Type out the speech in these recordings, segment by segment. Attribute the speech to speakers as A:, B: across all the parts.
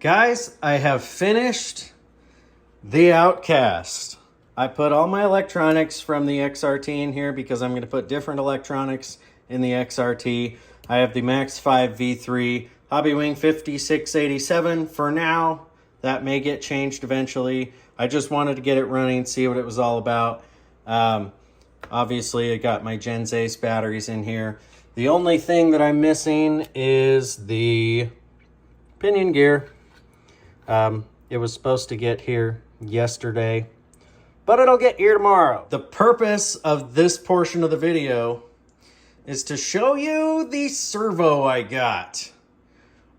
A: Guys, I have finished the Outcast. I put all my electronics from the XRT in here because I'm going to put different electronics in the XRT. I have the Max 5 V3 Hobbywing 5687 for now. That may get changed eventually. I just wanted to get it running, see what it was all about. Obviously, I got my Gens Ace batteries in here. The only thing that I'm missing is the pinion gear. It was supposed to get here yesterday, but it'll get here tomorrow. The purpose of this portion of the video is to show you the servo I got.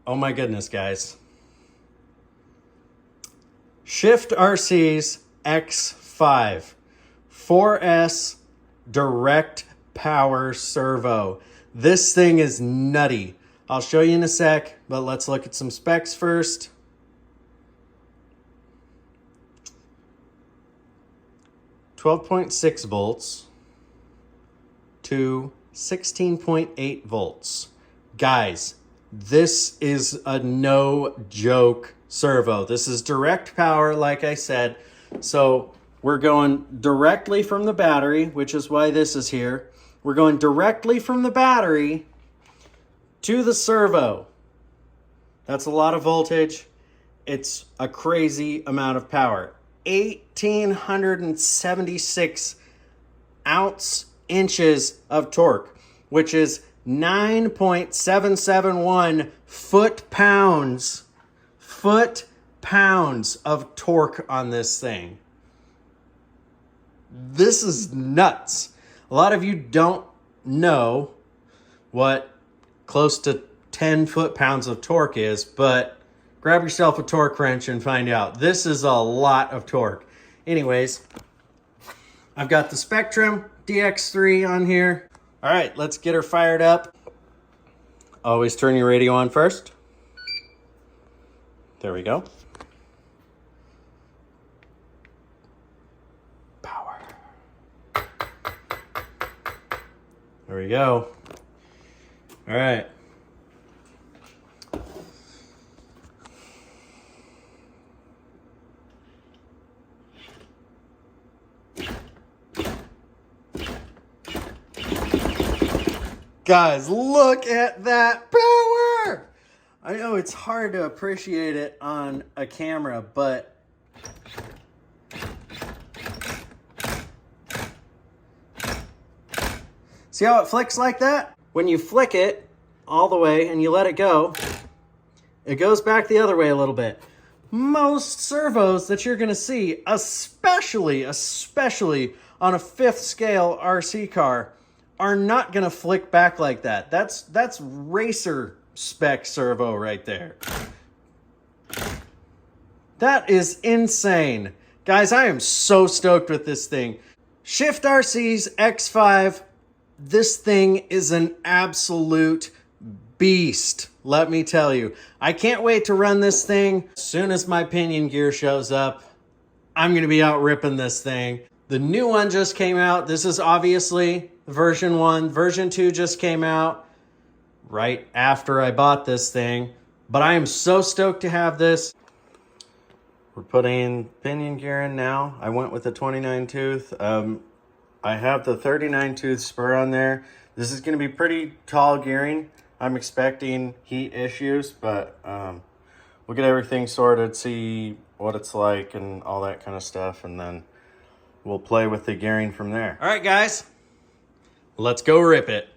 A: Oh my goodness, guys. Shift RC's X5 4S direct power servo. This thing is nutty. I'll show you in a sec, but let's look at some specs first. 12.6 volts to 16.8 volts. Guys, this is a no joke servo. This is direct power, like I said. So we're going directly from the battery, which is why this is here. We're going directly from the battery to the servo. That's a lot of voltage. It's a crazy amount of power. 1,876 inches of torque, which is 9.771 foot-pounds of torque on this thing. This is nuts. A lot of you don't know what close to 10 foot-pounds of torque is, but grab yourself a torque wrench and find out. This is a lot of torque. Anyways, I've got the Spectrum DX3 on here. All right, let's get her fired up. Always turn your radio on first. There we go. Power. There we go. All right. Guys, look at that power! I know it's hard to appreciate it on a camera, but see how it flicks like that? When you flick it all the way and you let it go, it goes back the other way a little bit. Most servos that you're gonna see, especially on a 5th scale RC car, are not gonna flick back like that. That's racer spec servo right there. That is insane. Guys, I am so stoked with this thing. Shift RC's X5, this thing is an absolute beast, let me tell you. I can't wait to run this thing. As soon as my pinion gear shows up, I'm gonna be out ripping this thing. The new one just came out. This is obviously version 1. Version 2 just came out right after I bought this thing. But I am so stoked to have this. We're putting pinion gear in now. I went with the 29 tooth. I have the 39 tooth spur on there. This is going to be pretty tall gearing. I'm expecting heat issues, but we'll get everything sorted, see what it's like and all that kind of stuff, and then we'll play with the gearing from there. All right, guys, let's go rip it.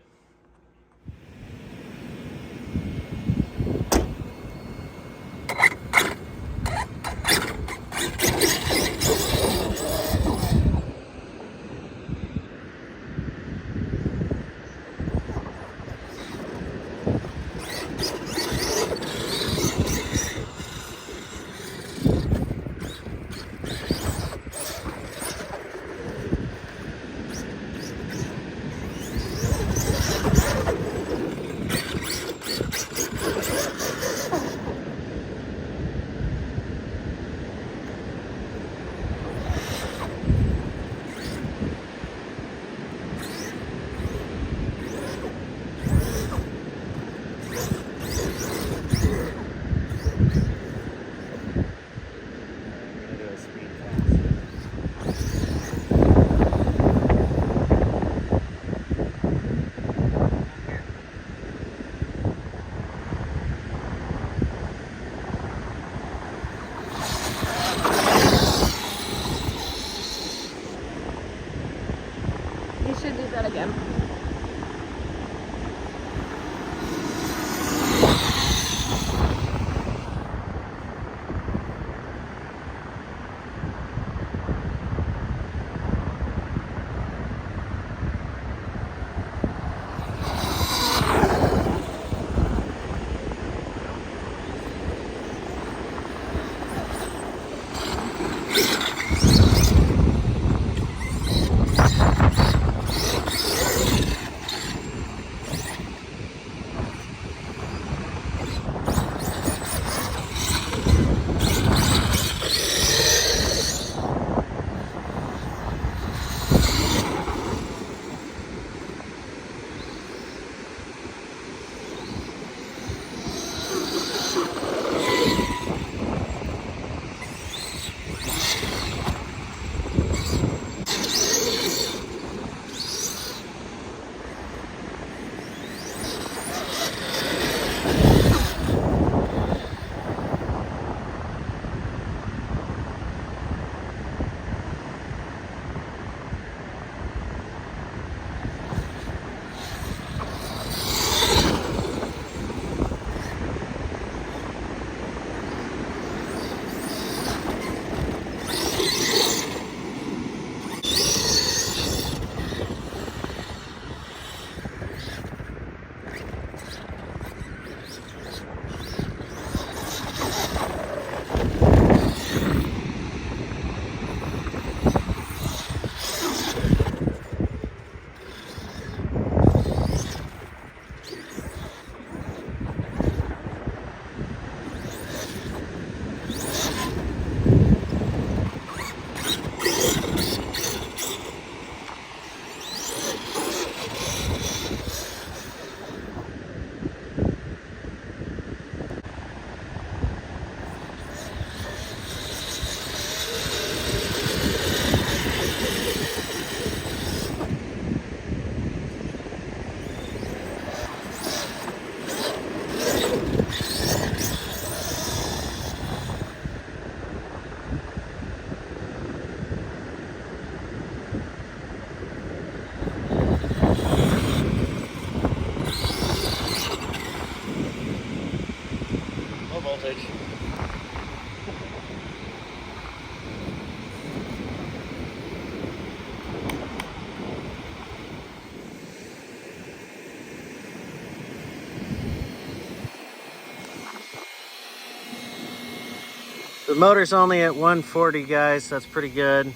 A: The motor's only at 140, guys. That's pretty good.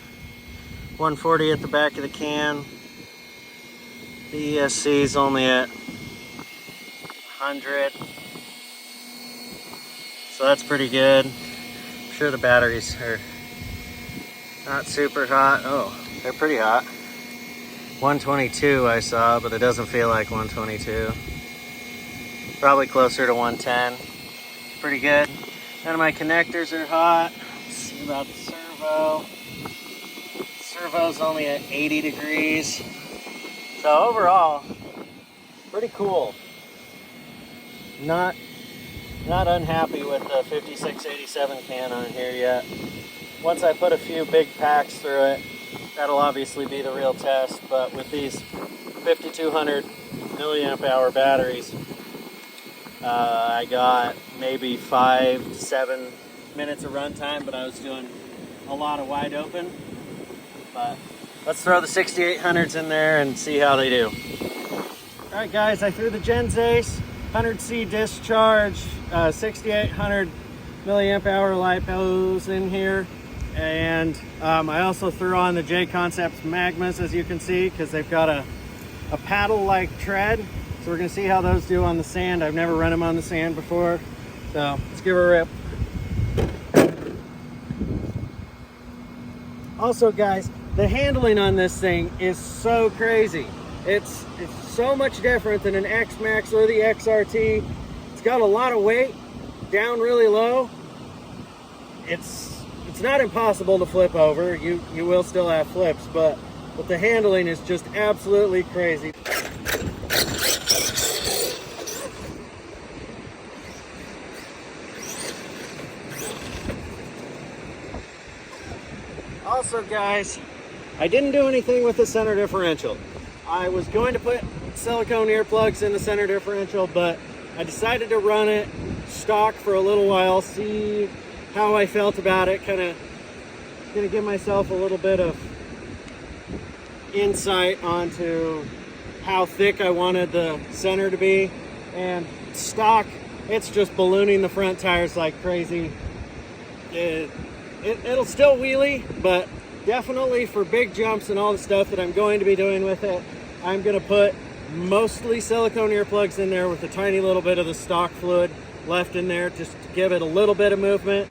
A: 140 at the back of the can. The ESC is only at 100. So that's pretty good. I'm sure the batteries are not super hot. Oh, they're pretty hot. 122 I saw, but it doesn't feel like 122. Probably closer to 110. Pretty good. None of my connectors are hot. Let's see about the servo. Servo's only at 80 degrees. So overall, pretty cool. Not unhappy with the 5687 can on here yet. Once I put a few big packs through it, that'll obviously be the real test. But with these 5200 milliamp hour batteries, I got maybe 5 to 7 minutes of runtime, but I was doing a lot of wide open. But let's throw the 6800s in there and see how they do. All right, guys, I threw the Gens Ace 100C discharge 6800 milliamp hour lipos in here. And I also threw on the J Concepts Magmas, as you can see, because they've got a paddle-like tread. So we're gonna see how those do on the sand. I've never run them on the sand before. So let's give her a rip. Also, guys, the handling on this thing is so crazy. It's so much different than an X-Max or the XRT. It's got a lot of weight, down really low. It's not impossible to flip over. You will still have flips, but the handling is just absolutely crazy. Also, guys, I didn't do anything with the center differential. I was going to put silicone earplugs in the center differential, but I decided to run it stock for a little while, see how I felt about it, kind of gonna give myself a little bit of insight onto how thick I wanted the center to be. And stock, it's just ballooning the front tires like crazy. It'll still wheelie, but definitely for big jumps and all the stuff that I'm going to be doing with it, I'm gonna put mostly silicone earplugs in there with a tiny little bit of the stock fluid left in there just to give it a little bit of movement.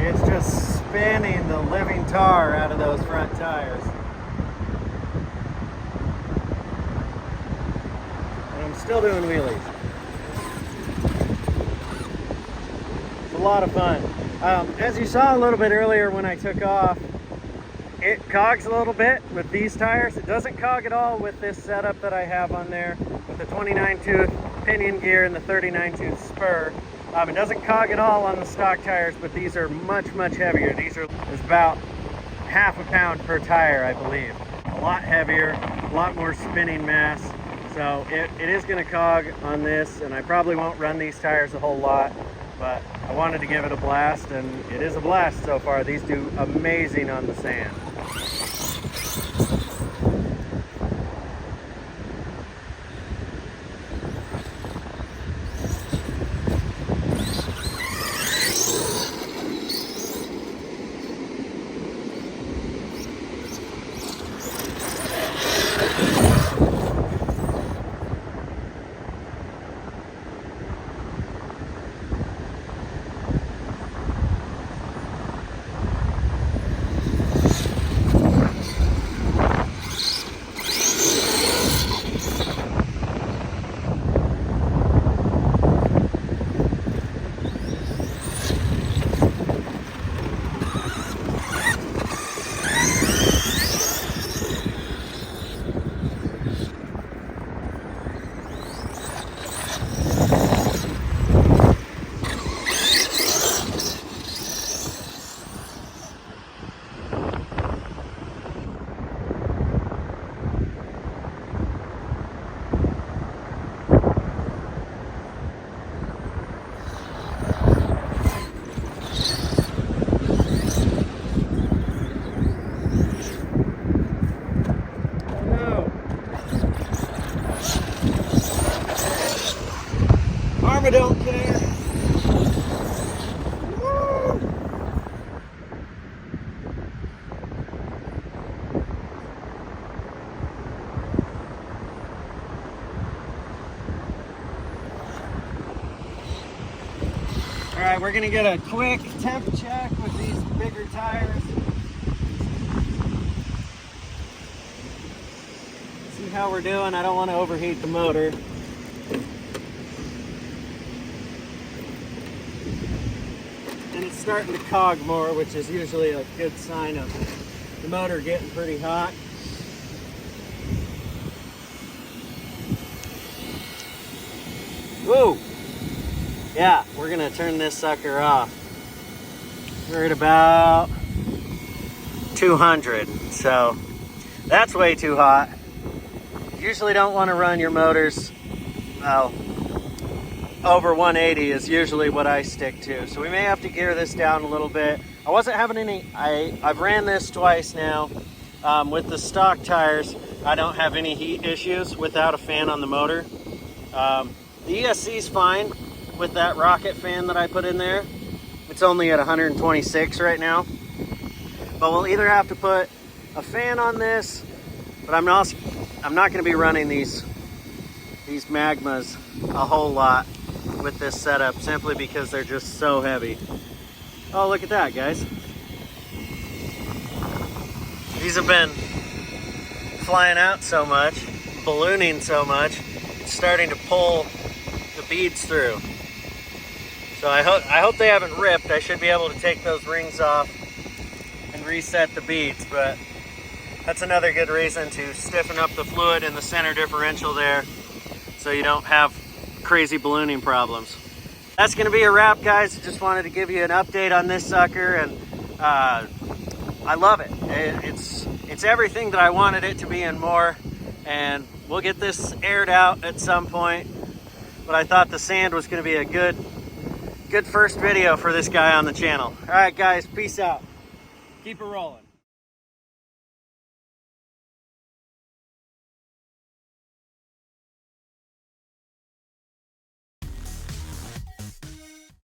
A: It's just spinning the living tar out of those front tires. And I'm still doing wheelies. It's a lot of fun. As you saw a little bit earlier when I took off, it cogs a little bit with these tires. It doesn't cog at all with this setup that I have on there with the 29 tooth pinion gear and the 39 tooth spur. It doesn't cog at all on the stock tires, but these are much heavier. These are about half a pound per tire, I believe. A lot heavier. a lot more spinning mass. So it is going to cog on this, and I probably won't run these tires a whole lot, but I wanted to give it a blast, and it is a blast so far. These do amazing on the sand. Arrma don't care. Woo! All right, we're gonna get a quick temp check with these bigger tires. See how we're doing. I don't want to overheat the motor. And it's starting to cog more, which is usually a good sign of the motor getting pretty hot. Whoa! Yeah, we're gonna turn this sucker off. We're at about 200, so that's way too hot. You usually don't want to run your motors, well, over 180 is usually what I stick to. So we may have to gear this down a little bit. I wasn't having any, I've ran this twice now. With the stock tires, I don't have any heat issues without a fan on the motor. The ESC is fine with that rocket fan that I put in there. It's only at 126 right now. But we'll either have to put a fan on this, but I'm not going to be running these Magmas a whole lot with this setup, simply because they're just so heavy. Oh, look at that, guys. These have been flying out so much, ballooning so much, it's starting to pull the beads through. So I hope they haven't ripped. I should be able to take those rings off and reset the beads, but that's another good reason to stiffen up the fluid in the center differential there so you don't have crazy ballooning problems. That's gonna be a wrap, guys. Just wanted to give you an update on this sucker, and I love it. It's everything that I wanted it to be and more, and we'll get this aired out at some point, but I thought the sand was gonna be a good first video for this guy on the channel. All right, guys, peace out. Keep it rolling.